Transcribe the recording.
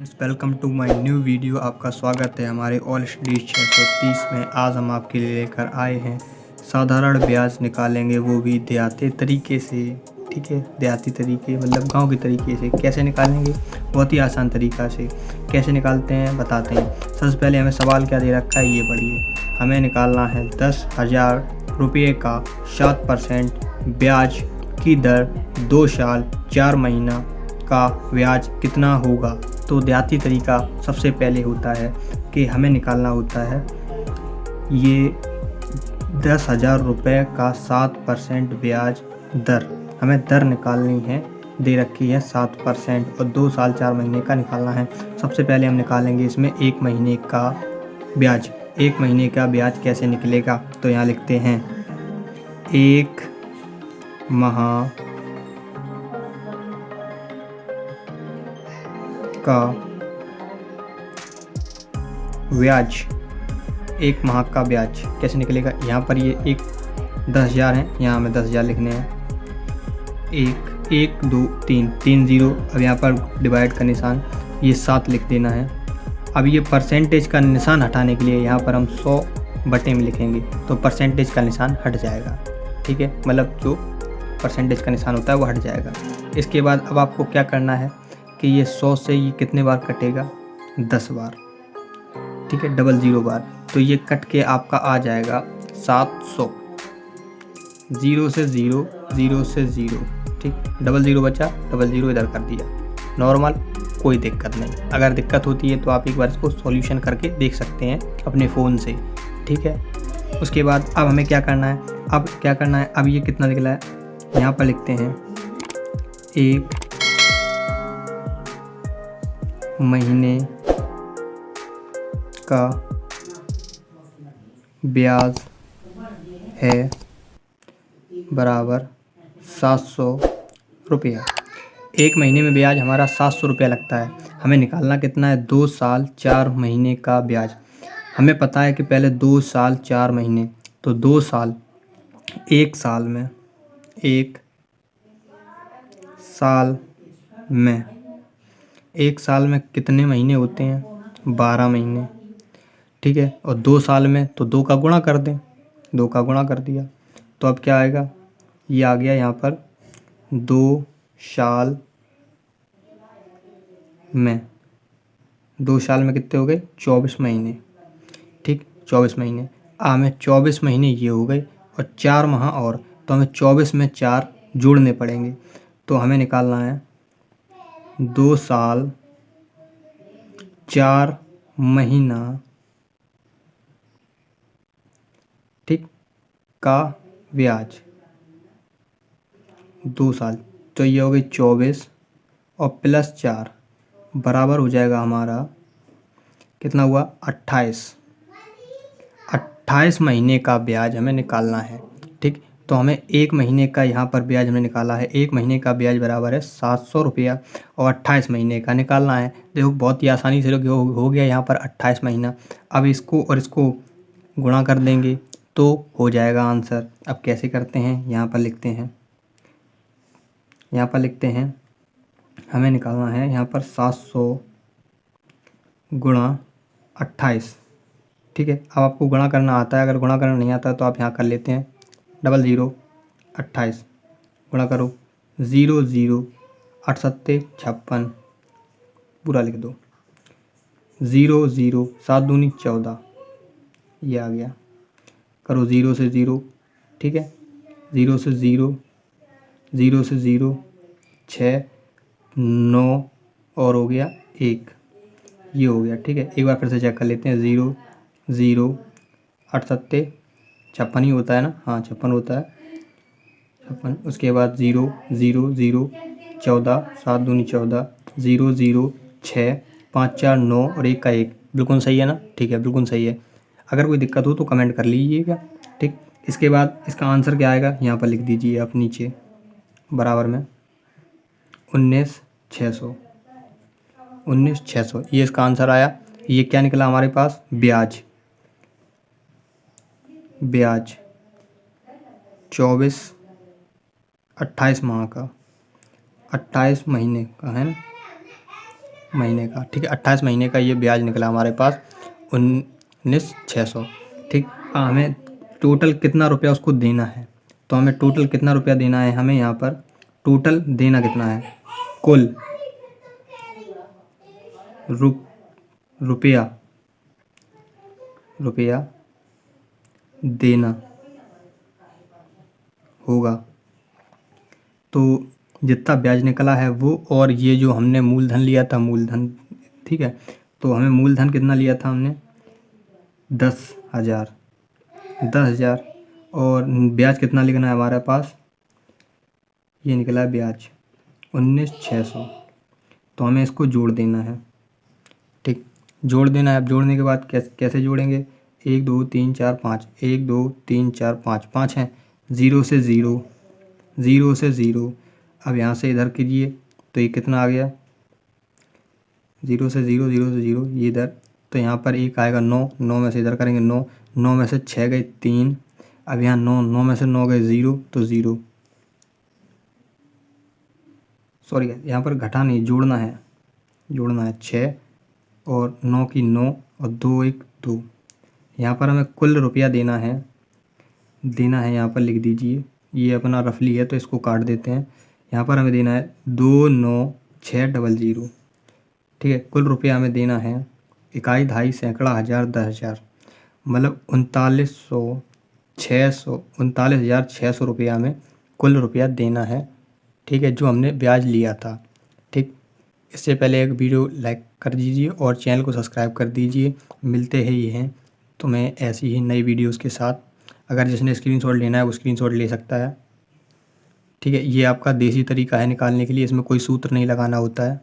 Welcome to my new video. आपका स्वागत है हमारे ऑल स्टडी 630 में। आज हम आपके लिए लेकर आए हैं साधारण ब्याज निकालेंगे, वो भी देहाती तरीके से। ठीक है, देहाती तरीके मतलब गांव के तरीके से। कैसे निकालेंगे? बहुत ही आसान तरीका से। कैसे निकालते हैं बताते हैं। सबसे पहले हमें सवाल क्या दे रखा है ये पढ़िए। हमें निकालना है 10,000 रुपये का 7% ब्याज की दर 2 साल 4 महीना का ब्याज कितना होगा। तो देहाती तरीका सबसे पहले होता है कि हमें निकालना होता है ये 10,000 रुपये का 7% ब्याज दर। हमें दर निकालनी है, दे रखी है 7% और 2 साल 4 महीने का निकालना है। सबसे पहले हम निकालेंगे इसमें 1 महीने का ब्याज। 1 महीने का ब्याज कैसे निकलेगा? तो यहाँ लिखते हैं 1 माह का ब्याज। 1 माह का ब्याज कैसे निकलेगा? यहाँ पर ये 10,000 है, यहाँ हमें 10,000 लिखने हैं। 1 2 3 0। अब यहाँ पर डिवाइड का निशान ये 7 लिख देना है। अब ये परसेंटेज का निशान हटाने के लिए यहाँ पर हम 100 बटे में लिखेंगे तो परसेंटेज का निशान हट जाएगा। ठीक है, मतलब जो परसेंटेज का निशान होता है वो हट जाएगा। इसके बाद अब आपको क्या करना है कि ये 100 से ये कितने बार कटेगा? 10 बार। ठीक है, 00 बार। तो ये कट के आपका आ जाएगा 700। 0 से 0, 0 से 0। ठीक, 00 बचा, 00 इधर कर दिया। नॉर्मल, कोई दिक्कत नहीं। अगर दिक्कत होती है तो आप एक बार इसको सॉल्यूशन करके देख सकते हैं अपने फ़ोन से। ठीक है, उसके बाद अब हमें क्या करना है? अब ये कितना निकला है यहाँ पर लिखते हैं 1 महीने का ब्याज है बराबर 700 रुपया। 1 महीने में ब्याज हमारा 700 रुपया लगता है। हमें निकालना कितना है? 2 साल 4 महीने का ब्याज। हमें पता है कि पहले 2 साल 4 महीने, तो 2 साल, 1 साल में 1 साल में कितने महीने होते हैं? 12 महीने। ठीक है, और 2 साल में तो 2 का गुणा कर दें। 2 का गुणा कर दिया तो अब क्या आएगा? ये आ गया यहाँ पर 2 साल में। 2 साल में कितने हो गए? 24 महीने। ठीक, 24 महीने। हमें 24 महीने ये हो गए और 4 माह और, तो हमें 24 में 4 जोड़ने पड़ेंगे। तो हमें निकालना है 2 साल 4 महीना ठीक का ब्याज। 2 साल, तो ये हो गई 24 और प्लस 4 बराबर हो जाएगा हमारा, कितना हुआ? 28। 28 महीने का ब्याज हमें निकालना है। ठीक, तो हमें 1 महीने का यहाँ पर ब्याज हमने निकाला है। 1 महीने का ब्याज बराबर है 700 रुपया और 28 महीने का निकालना है। देखो बहुत ही आसानी से हो गया यहाँ पर 28 महीना। अब इसको और इसको गुणा कर देंगे तो हो जाएगा आंसर। अब कैसे करते हैं? यहाँ पर लिखते हैं हमें निकालना है यहाँ पर 700 गुणा 28। ठीक है, अब आपको गुणा करना आता है। अगर गुणा करना नहीं आता तो आप यहाँ कर लेते हैं 00 28 गुणा करो 0 0 8 सत्ते 56 पूरा लिख दो। 0 0 7 दूनी 14, ये आ गया। करो 0 से 0। ठीक है, 0 से 0, 0 से 0 6 9 और हो गया 1, ये हो गया। ठीक है, एक बार फिर से चेक कर लेते हैं। 0 0 8 सत्ते 56 ही होता है ना? हाँ, 56 होता है। 56, उसके बाद 0 0 0 14 7 दूनी 14, 0 0 6 5 4 9 और 1 का 1। बिल्कुल सही है ना? ठीक है, बिल्कुल सही है। अगर कोई दिक्कत हो तो कमेंट कर लीजिएगा। ठीक, इसके बाद इसका आंसर क्या आएगा यहाँ पर लिख दीजिए आप नीचे बराबर में 19,600। 19,600 ये इसका आंसर आया। ये क्या निकला हमारे पास? ब्याज। 24 28 माह का, 28 महीने का है ना? महीने का, ठीक है। 28 महीने का ये ब्याज निकला हमारे पास 19,600, ठीक। हमें टोटल कितना रुपया उसको देना है, तो हमें टोटल कितना रुपया देना है, हमें यहाँ पर टोटल देना कितना है, कुल रुपया देना होगा। तो जितना ब्याज निकला है वो, और ये जो हमने मूलधन लिया था, मूलधन, ठीक है। तो हमें मूलधन कितना लिया था हमने, 10,000, और ब्याज कितना लिखना है हमारे पास, ये निकला है ब्याज 19,600। तो हमें इसको जोड़ देना है, ठीक, जोड़ देना है। अब जोड़ने के बाद कैसे जोड़ेंगे, 1 2 3 4 5, 1 2 3 4 5, 5 हैं, 0 से 0, 0 से 0। अब यहाँ से इधर कीजिए तो ये कितना आ गया, 0 से 0, 0 से 0, ये इधर। तो यहाँ पर एक आएगा 9, 9 में से इधर करेंगे 9, 9 में से 6 गए 3। अब यहाँ 9, 9 में से 9 गए 0, तो 0, सॉरी यहाँ पर घटा नहीं, जोड़ना है 6 और 9 की 9 और 2 1 2। यहाँ पर हमें कुल रुपया देना है, यहाँ पर लिख दीजिए, ये अपना रफली है तो इसको काट देते हैं। यहाँ पर हमें देना है 29600, ठीक है। कुल रुपया हमें देना है, इकाई, दहाई, सैकड़ा, हज़ार, 10,000, मतलब 39,600 रुपया हमें कुल रुपया देना है, ठीक है, जो हमने ब्याज लिया था, ठीक। इससे पहले एक वीडियो लाइक कर दीजिए और चैनल को सब्सक्राइब कर दीजिए। मिलते हैं ये हैं तो मैं ऐसी ही नई वीडियोस के साथ, अगर जिसने स्क्रीनशॉट लेना है वो स्क्रीनशॉट ले सकता है, ठीक है। ये आपका देसी तरीका है निकालने के लिए, इसमें कोई सूत्र नहीं लगाना होता है।